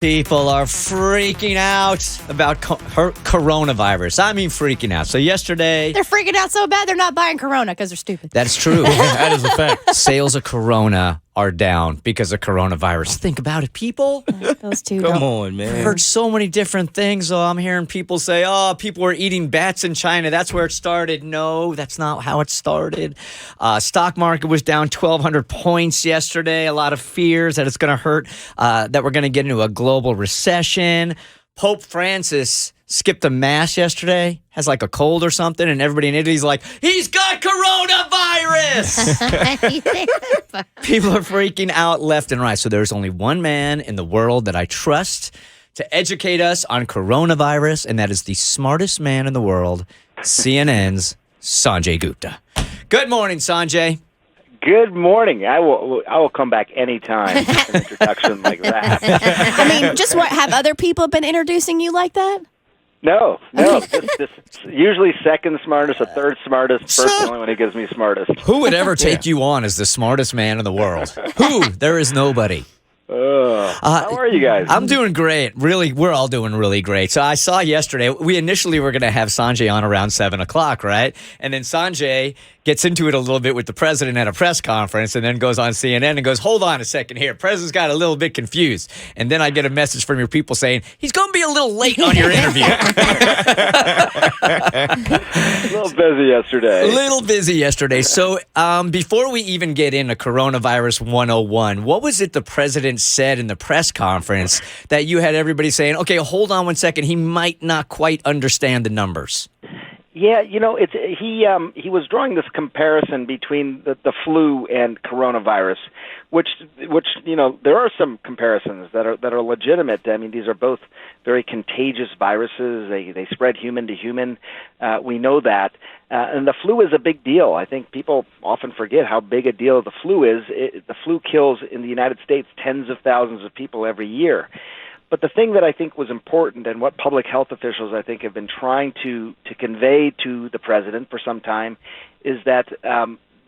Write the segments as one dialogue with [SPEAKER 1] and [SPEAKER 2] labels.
[SPEAKER 1] People are freaking out about coronavirus. I mean, freaking out. So yesterday...
[SPEAKER 2] They're freaking out so bad they're not buying Corona because they're stupid.
[SPEAKER 1] That's true.
[SPEAKER 3] That is a fact.
[SPEAKER 1] Sales of Corona are down because of coronavirus. Think about it, people.
[SPEAKER 2] Those two
[SPEAKER 3] Come on, man.
[SPEAKER 1] I've heard so many different things. I'm hearing people say, people were eating bats in China. That's where it started. No, that's not how it started. Stock market was down 1,200 points yesterday. A lot of fears that it's going to hurt, that we're going to get into a global recession. Pope Francis skipped a mass yesterday, has like a cold or something, and everybody in Italy's like, he's got coronavirus! People are freaking out left and right. So there's only one man in the world that I trust to educate us on coronavirus, and that is the smartest man in the world, CNN's Sanjay Gupta. Good morning, Sanjay.
[SPEAKER 4] Good morning. I will come back anytime with an introduction like that.
[SPEAKER 2] I mean, just what, have other people been introducing you like that?
[SPEAKER 4] No. This usually second smartest or third smartest. First, the only one who gives me smartest.
[SPEAKER 1] Who would ever take you on as the smartest man in the world? Who? There is nobody.
[SPEAKER 4] How are you guys?
[SPEAKER 1] I'm doing great. Really, we're all doing really great. So I saw yesterday, we initially were going to have Sanjay on around 7 o'clock, right? And then Sanjay gets into it a little bit with the president at a press conference and then goes on CNN and goes, hold on a second here. President's got a little bit confused. And then I get a message from your people saying, he's going to be a little late on your interview.
[SPEAKER 4] A little busy yesterday.
[SPEAKER 1] A little busy yesterday. So before we even get into Coronavirus 101, what was it the president said in the press conference that you had everybody saying, okay, hold on one second, he might not quite understand the numbers?
[SPEAKER 4] Yeah, he was drawing this comparison between the flu and coronavirus, which there are some comparisons that are legitimate. I mean, these are both very contagious viruses. They spread human to human. We know that, and the flu is a big deal. I think people often forget how big a deal the flu is. The flu kills in the United States tens of thousands of people every year. But the thing that I think was important, and what public health officials I think have been trying to convey to the president for some time, is that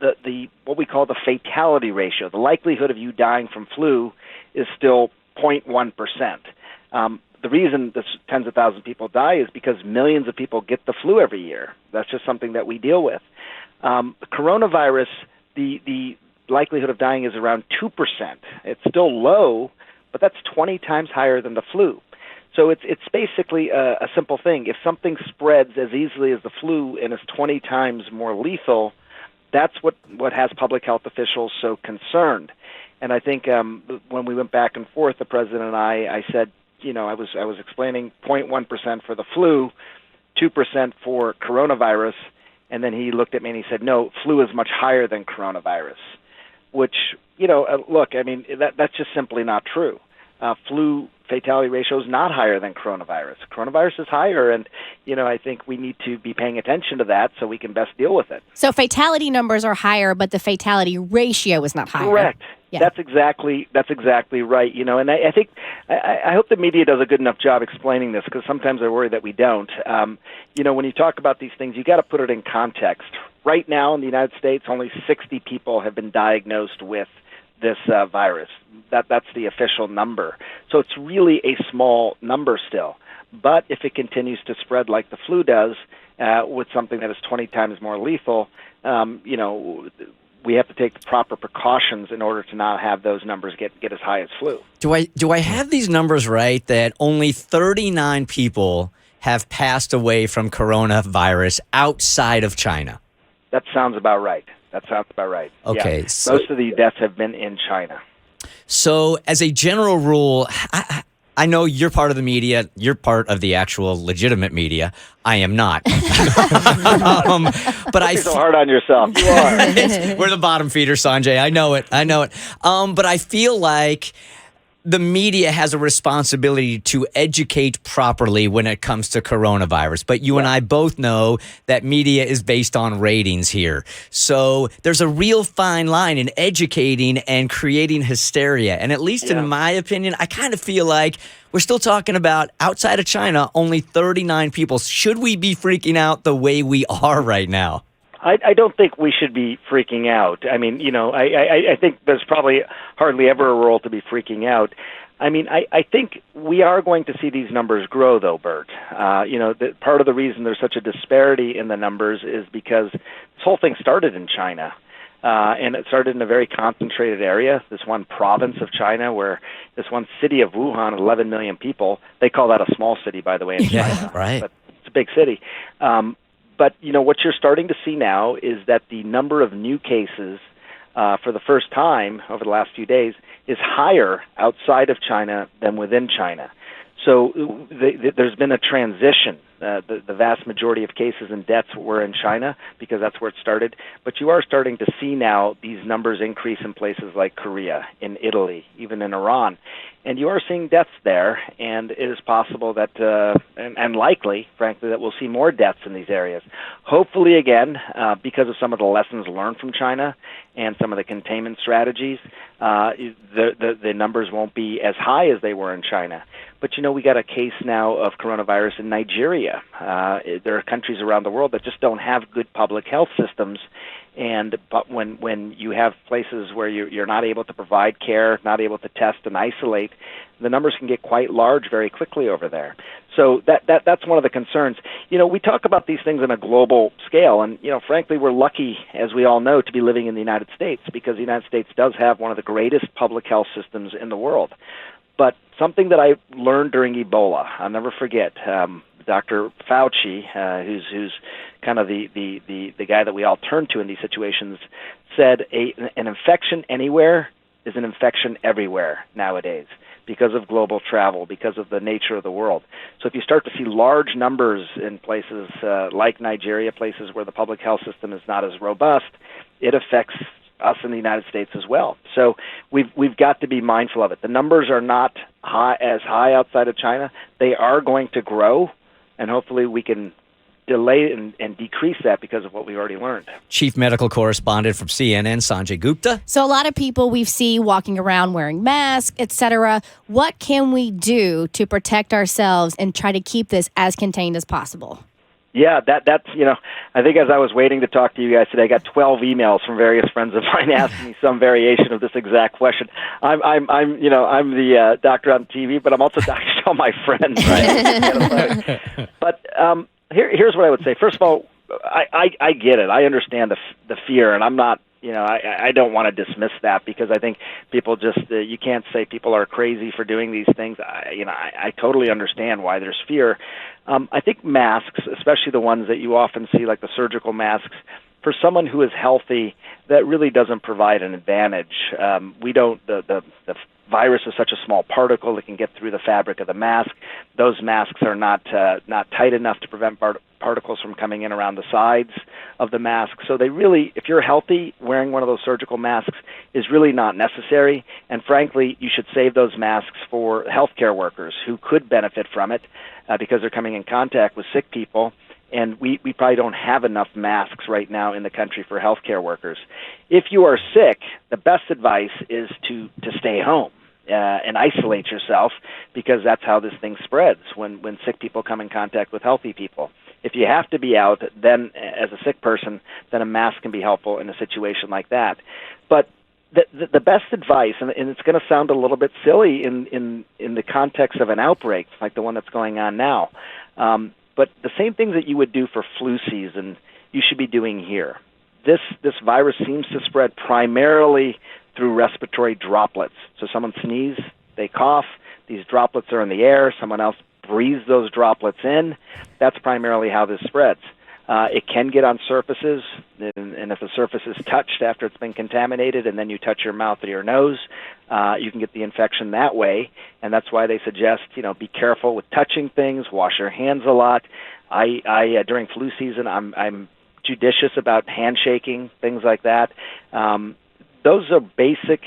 [SPEAKER 4] the what we call the fatality ratio, the likelihood of you dying from flu, is still 0.1%. The reason that tens of thousands of people die is because millions of people get the flu every year. That's just something that we deal with. Coronavirus, the likelihood of dying is around 2%. It's still low, but that's 20 times higher than the flu. So it's basically a simple thing. If something spreads as easily as the flu and is 20 times more lethal, that's what has public health officials so concerned. And I think when we went back and forth, the president and I said, I was explaining 0.1% for the flu, 2% for coronavirus, and then he looked at me and he said, no, flu is much higher than coronavirus, which, look, I mean, that's just simply not true. Flu fatality ratio is not higher than coronavirus. Coronavirus is higher, and, I think we need to be paying attention to that so we can best deal with it.
[SPEAKER 2] So fatality numbers are higher, but the fatality ratio is not higher.
[SPEAKER 4] Correct.
[SPEAKER 2] Yeah.
[SPEAKER 4] That's exactly right. And I think I hope the media does a good enough job explaining this, because sometimes I worry that we don't. When you talk about these things, you got to put it in context. Right now in the United States, only 60 people have been diagnosed with this virus. That's the official number. So it's really a small number still. But if it continues to spread like the flu does, with something that is 20 times more lethal, we have to take the proper precautions in order to not have those numbers get as high as flu.
[SPEAKER 1] Do I have these numbers right, that only 39 people have passed away from coronavirus outside of China?
[SPEAKER 4] That sounds about right.
[SPEAKER 1] Okay.
[SPEAKER 4] Yeah. Most of the deaths have been in China.
[SPEAKER 1] So as a general rule, I know you're part of the media. You're part of the actual legitimate media. I am not. But
[SPEAKER 4] You're so hard on yourself. You are.
[SPEAKER 1] We're the bottom feeder, Sanjay. I know it. But I feel like the media has a responsibility to educate properly when it comes to coronavirus. But you and I both know that media is based on ratings here. So there's a real fine line in educating and creating hysteria. And at least in my opinion, I kind of feel like we're still talking about, outside of China, only 39 people. Should we be freaking out the way we are right now?
[SPEAKER 4] I don't think we should be freaking out. I mean, I think there's probably hardly ever a role to be freaking out. I mean, I think we are going to see these numbers grow, though, Bert. Part of the reason there's such a disparity in the numbers is because this whole thing started in China. And it started in a very concentrated area, this one province of China, where this one city of Wuhan, 11 million people. They call that a small city, by the way, in China.
[SPEAKER 1] Right.
[SPEAKER 4] But it's a big city. But what you're starting to see now is that the number of new cases for the first time over the last few days is higher outside of China than within China. So there's been a transition. The vast majority of cases and deaths were in China because that's where it started. But you are starting to see now these numbers increase in places like Korea, in Italy, even in Iran. And you are seeing deaths there, and it is possible that, and likely, frankly, that we'll see more deaths in these areas. Hopefully, again, because of some of the lessons learned from China and some of the containment strategies, the numbers won't be as high as they were in China. But, we got a case now of coronavirus in Nigeria. There are countries around the world that just don't have good public health systems. But when you have places where you're not able to provide care, not able to test and isolate, the numbers can get quite large very quickly over there. So that's one of the concerns. We talk about these things on a global scale, and frankly, we're lucky, as we all know, to be living in the United States because the United States does have one of the greatest public health systems in the world. But something that I learned during Ebola, I'll never forget. Dr. Fauci, who's kind of the guy that we all turn to in these situations, said an infection anywhere is an infection everywhere nowadays because of global travel, because of the nature of the world. So if you start to see large numbers in places like Nigeria, places where the public health system is not as robust, it affects us in the United States as well. So we've got to be mindful of it. The numbers are not as high outside of China. They are going to grow, and hopefully we can delay and decrease that because of what we already learned.
[SPEAKER 1] Chief Medical Correspondent from CNN, Sanjay Gupta.
[SPEAKER 2] So a lot of people we see walking around wearing masks, etc. What can we do to protect ourselves and try to keep this as contained as possible?
[SPEAKER 4] Yeah, that's I think as I was waiting to talk to you guys today, I got 12 emails from various friends of mine asking me some variation of this exact question. I'm the doctor on TV, but I'm also doctor to all my friends, right? But here's what I would say. First of all, I get it. I understand the fear, and I'm not. I don't want to dismiss that because I think people just you can't say people are crazy for doing these things. I totally understand why there's fear. I think masks, especially the ones that you often see, like the surgical masks, for someone who is healthy, that really doesn't provide an advantage. The virus is such a small particle that can get through the fabric of the mask. Those masks are not tight enough to prevent particles from coming in around the sides of the mask. So they really, if you're healthy, wearing one of those surgical masks is really not necessary. And frankly, you should save those masks for healthcare workers who could benefit from it because they're coming in contact with sick people. And we probably don't have enough masks right now in the country for healthcare workers. If you are sick, the best advice is to stay home and isolate yourself because that's how this thing spreads when sick people come in contact with healthy people. If you have to be out, then as a sick person, then a mask can be helpful in a situation like that. But the best advice, and it's going to sound a little bit silly in the context of an outbreak like the one that's going on now, but the same things that you would do for flu season, you should be doing here. This virus seems to spread primarily through respiratory droplets. So someone sneezes, they cough, these droplets are in the air, someone else breathes those droplets in. That's primarily how this spreads. It can get on surfaces, and if the surface is touched after it's been contaminated and then you touch your mouth or your nose, you can get the infection that way, and that's why they suggest, be careful with touching things, wash your hands a lot. I during flu season, I'm judicious about handshaking, things like that. Those are basic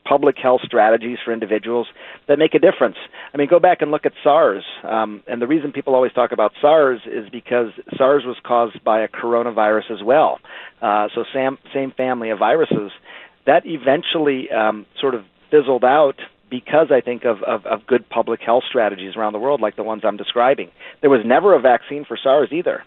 [SPEAKER 4] public health strategies for individuals that make a difference. I mean, go back and look at SARS. And the reason people always talk about SARS is because SARS was caused by a coronavirus as well. So same family of viruses. That eventually sort of fizzled out because I think of good public health strategies around the world like the ones I'm describing. There was never a vaccine for SARS either.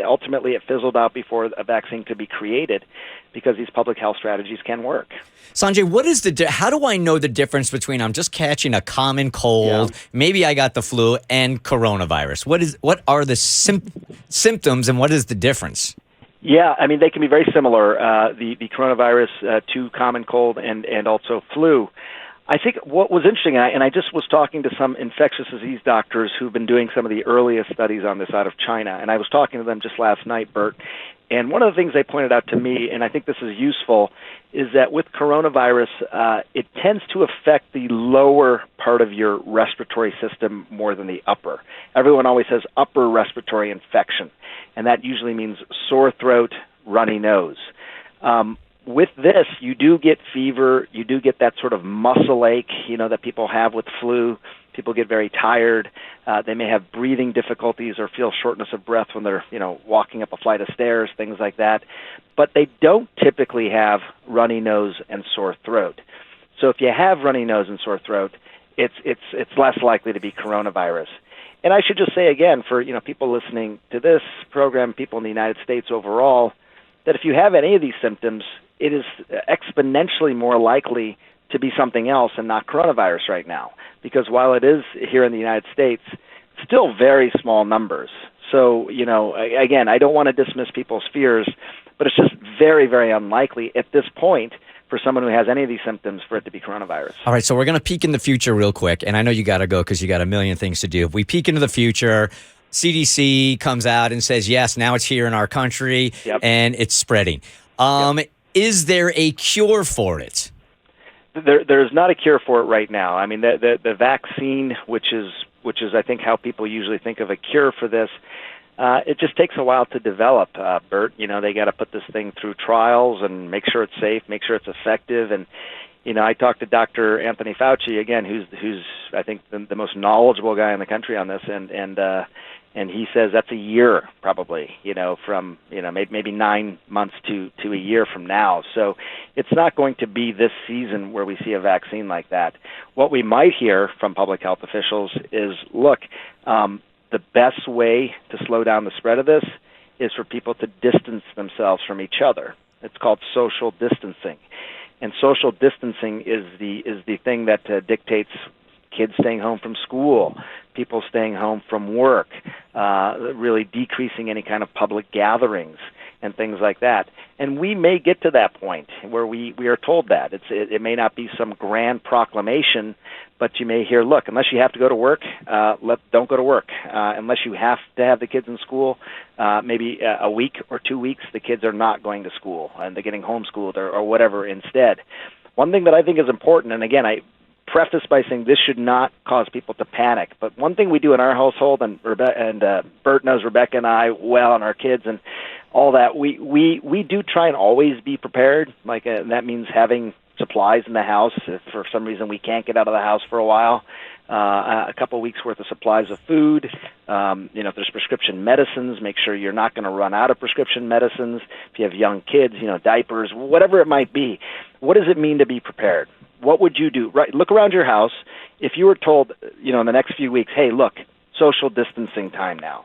[SPEAKER 4] ultimately it fizzled out before a vaccine could be created because these public health strategies can work.
[SPEAKER 1] Sanjay, what is how do I know the difference between I'm just catching a common cold, maybe I got the flu, and coronavirus? What are the symptoms and what is the difference?
[SPEAKER 4] Yeah, I mean, they can be very similar, the coronavirus to common cold and also flu. I think what was interesting, and I just was talking to some infectious disease doctors who've been doing some of the earliest studies on this out of China, and I was talking to them just last night, Bert, and one of the things they pointed out to me, and I think this is useful, is that with coronavirus, it tends to affect the lower part of your respiratory system more than the upper. Everyone always says upper respiratory infection, and that usually means sore throat, runny nose. With this, you do get fever, you do get that sort of muscle ache, that people have with flu. People get very tired. They may have breathing difficulties or feel shortness of breath when they're, walking up a flight of stairs, things like that. But they don't typically have runny nose and sore throat. So if you have runny nose and sore throat, it's less likely to be coronavirus. And I should just say again, for people listening to this program, people in the United States overall, that if you have any of these symptoms, it is exponentially more likely to be something else and not coronavirus right now. Because while it is here in the United States, still very small numbers. So, again, I don't want to dismiss people's fears, but it's just very, very unlikely at this point for someone who has any of these symptoms for it to be coronavirus.
[SPEAKER 1] All right, so we're going to peek in the future real quick, and I know you got to go because you got a million things to do. If we peek into the future, CDC comes out and says, yes, now it's here in our country, and it's spreading. Is there a cure for it?
[SPEAKER 4] There's not a cure for it right now. I mean, the vaccine, which is I think how people usually think of a cure for this, it just takes a while to develop, Bert. They got to put this thing through trials and make sure it's safe, make sure it's effective. And, I talked to Dr. Anthony Fauci, again, who's I think the most knowledgeable guy in the country on this, and he says that's a year probably, from, maybe 9 months to a year from now. So it's not going to be this season where we see a vaccine like that. What we might hear from public health officials is, look, the best way to slow down the spread of this is for people to distance themselves from each other. It's called social distancing. And social distancing is the thing that dictates kids staying home from school, people staying home from work, really decreasing any kind of public gatherings and things like that. And we may get to that point where we are told that. It may not be some grand proclamation, but you may hear, look, unless you have to go to work, don't go to work. Unless you have to have the kids in school, maybe a week or 2 weeks, the kids are not going to school and they're getting homeschooled or whatever instead. One thing that I think is important, and again, I preface by saying this should not cause people to panic, but one thing we do in our household, and Bert knows Rebecca and I well, and our kids and all that, we do try and always be prepared. And that means having supplies in the house if for some reason we can't get out of the house for a while. A couple of weeks worth of supplies of food. If there's prescription medicines, make sure you're not going to run out of prescription medicines. If you have young kids, diapers, whatever it might be. What does it mean to be prepared? What would you do? Right, look around your house. If you were told, in the next few weeks, hey, look, social distancing time now.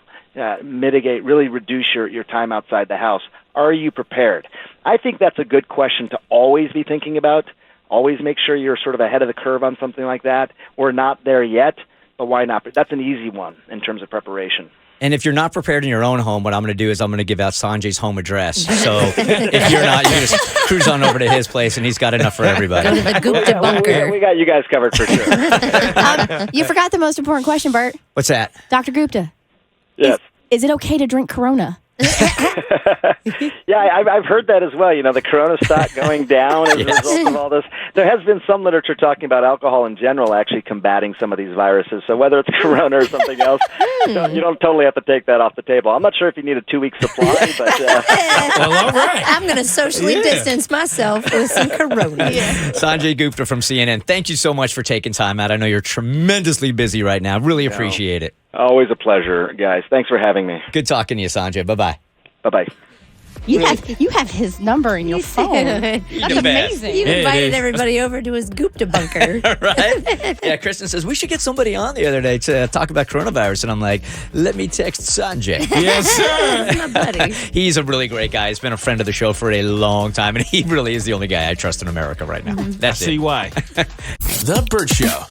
[SPEAKER 4] Mitigate, really reduce your time outside the house. Are you prepared? I think that's a good question to always be thinking about. Always make sure you're sort of ahead of the curve on something like that. We're not there yet, but why not? That's an easy one in terms of preparation.
[SPEAKER 1] And if you're not prepared in your own home, what I'm going to do is I'm going to give out Sanjay's home address. So if you're not, you can just cruise on over to his place, and he's got enough for everybody.
[SPEAKER 2] Go to the Gupta bunker.
[SPEAKER 4] We got you guys covered for sure.
[SPEAKER 2] You forgot the most important question, Bert.
[SPEAKER 1] What's that?
[SPEAKER 2] Dr. Gupta.
[SPEAKER 4] Yes.
[SPEAKER 2] Is it okay to drink Corona?
[SPEAKER 4] Yeah, I've heard that as well. The Corona stock going down as a result of all this. There has been some literature talking about alcohol in general actually combating some of these viruses. So whether it's Corona or something else, you don't totally have to take that off the table. I'm not sure if you need a 2-week supply, but
[SPEAKER 3] well, all right.
[SPEAKER 5] I'm going to socially distance myself with some Corona.
[SPEAKER 1] Sanjay Gupta from CNN. Thank you so much for taking time out. I know you're tremendously busy right now. Really appreciate it.
[SPEAKER 4] Always a pleasure, guys. Thanks for having me.
[SPEAKER 1] Good talking to you, Sanjay. Bye-bye.
[SPEAKER 4] Bye-bye.
[SPEAKER 2] You have his number in your phone. That's
[SPEAKER 1] the best.
[SPEAKER 2] amazing.
[SPEAKER 5] You
[SPEAKER 3] It
[SPEAKER 5] invited
[SPEAKER 3] is.
[SPEAKER 5] everybody over to his Gupta bunker.
[SPEAKER 1] Right? Yeah, Kristen says, we should get somebody on the other day to talk about coronavirus. And I'm like, let me text Sanjay.
[SPEAKER 3] Yes, sir.
[SPEAKER 5] My buddy.
[SPEAKER 1] He's a really great guy. He's been a friend of the show for a long time, and he really is the only guy I trust in America right now. That's it.
[SPEAKER 3] See why.
[SPEAKER 6] The Bert Show.